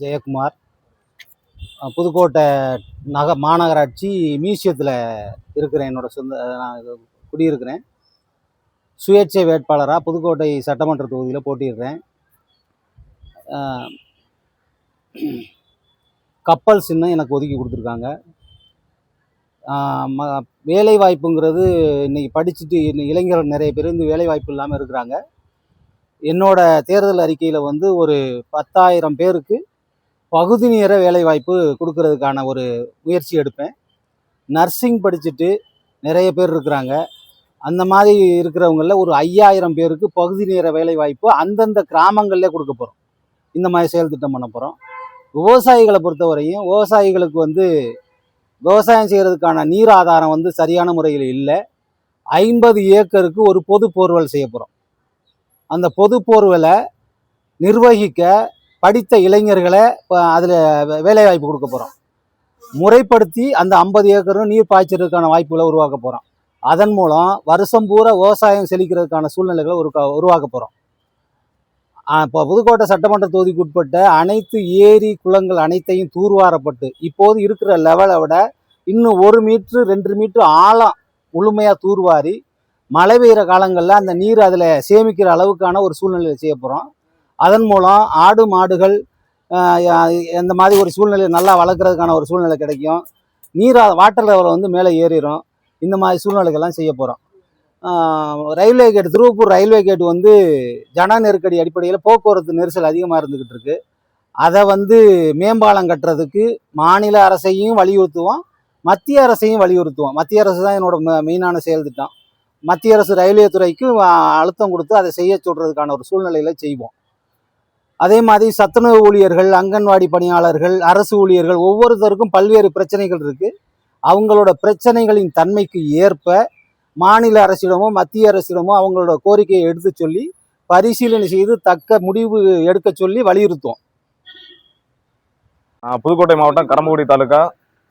ஜெயக்குமார். புதுக்கோட்டை மாநகராட்சி மியூசியத்தில் இருக்கிறேன். என்னோட சொந்த நான் குடியிருக்கிறேன். சுயேட்சை வேட்பாளராக புதுக்கோட்டை சட்டமன்ற தொகுதியில் போட்டியிடுறேன். கப்பல் சின்னம் எனக்கு ஒதுக்கி கொடுத்துருக்காங்க. வேலை வாய்ப்புங்கிறது இன்றைக்கி படிச்சுட்டு இளைஞர்கள் நிறைய பேர் இந்த வேலை வாய்ப்பு இல்லாமல் இருக்கிறாங்க. என்னோட தேர்தல் அறிக்கையில் ஒரு 10,000 பேருக்கு பகுதி நேர வேலைவாய்ப்பு கொடுக்கறதுக்கான ஒரு முயற்சி எடுப்பேன். நர்சிங் படிச்சுட்டு நிறைய பேர் இருக்கிறாங்க. அந்த மாதிரி இருக்கிறவங்களில் ஒரு 5,000 பேருக்கு பகுதி நேர வேலைவாய்ப்பு அந்தந்த கிராமங்களிலே கொடுக்க போகிறோம். இந்த மாதிரி செயல் திட்டம் பண்ண போகிறோம். விவசாயிகளை பொறுத்தவரையும் விவசாயிகளுக்கு விவசாயம் செய்கிறதுக்கான நீர் ஆதாரம் சரியான முறையில் இல்லை. 50 ஏக்கருக்கு ஒரு பொது போர்வெல் செய்ய போகிறோம். அந்த பொது போர்வெலை நிர்வகிக்க படித்த இளைஞர்களை அதில் வேலைவாய்ப்பு கொடுக்க போகிறோம். முறைப்படுத்தி அந்த 50 ஏக்கரும் நீர் பாய்ச்சறதுக்கான வாய்ப்புகளை உருவாக்க போகிறோம். அதன் மூலம் வருஷம் பூரா விவசாயம் செழிக்கிறதுக்கான சூழ்நிலைகளை உருவாக்க போகிறோம். இப்போ புதுக்கோட்டை சட்டமன்ற தொகுதிக்கு உட்பட்ட அனைத்து ஏரி குளங்கள் அனைத்தையும் தூர்வாரப்பட்டு இப்போது இருக்கிற லெவலை விட இன்னும் 1 மீட்ரு 2 மீட்ரு ஆழம் முழுமையாக தூர்வாரி மழை பெய்கிற காலங்களில் அந்த நீர் அதில் சேமிக்கிற அளவுக்கான ஒரு சூழ்நிலையை செய்ய போகிறோம். அதன் மூலம் ஆடு மாடுகள் இந்த மாதிரி ஒரு சூழ்நிலை நல்லா வளர்க்குறதுக்கான ஒரு சூழ்நிலை கிடைக்கும். வாட்டர் லெவல் மேலே ஏறிடும். இந்த மாதிரி சூழ்நிலைகள்லாம் செய்ய போகிறோம். Railway gate Thiruvappur railway gate ஜன நெருக்கடி அடிப்படையில் போக்குவரத்து நெரிசல் அதிகமாக இருந்துக்கிட்டு இருக்கு. அதை மேம்பாலம் கட்டுறதுக்கு மாநில அரசையும் வலியுறுத்துவோம், மத்திய அரசையும் வலியுறுத்துவோம். மத்திய அரசு தான் என்னோட மெயினான செயல் திட்டம். மத்திய அரசு ரயில்வே துறைக்கு அழுத்தம் கொடுத்து அதை செய்ய சொல்றதுக்கான ஒரு சூழ்நிலையில செய்வோம். அதே மாதிரி சத்துணவு ஊழியர்கள், அங்கன்வாடி பணியாளர்கள், அரசு ஊழியர்கள் ஒவ்வொருத்தருக்கும் பல்வேறு பிரச்சனைகள் இருக்கு. அவங்களோட பிரச்சனைகளின் தன்மைக்கு ஏற்ப மாநில அரசிடமோ மத்திய அரசிடமோ அவங்களோட கோரிக்கையை எடுத்து சொல்லி பரிசீலனை செய்து தக்க முடிவு எடுக்க சொல்லி வலியுறுத்துவோம். புதுக்கோட்டை மாவட்டம் கரம்பக்குடி தாலுகா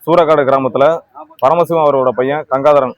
சூரக்காடு கிராமத்தில் பரமசிவம் அவரோட பையன் கங்காதரன்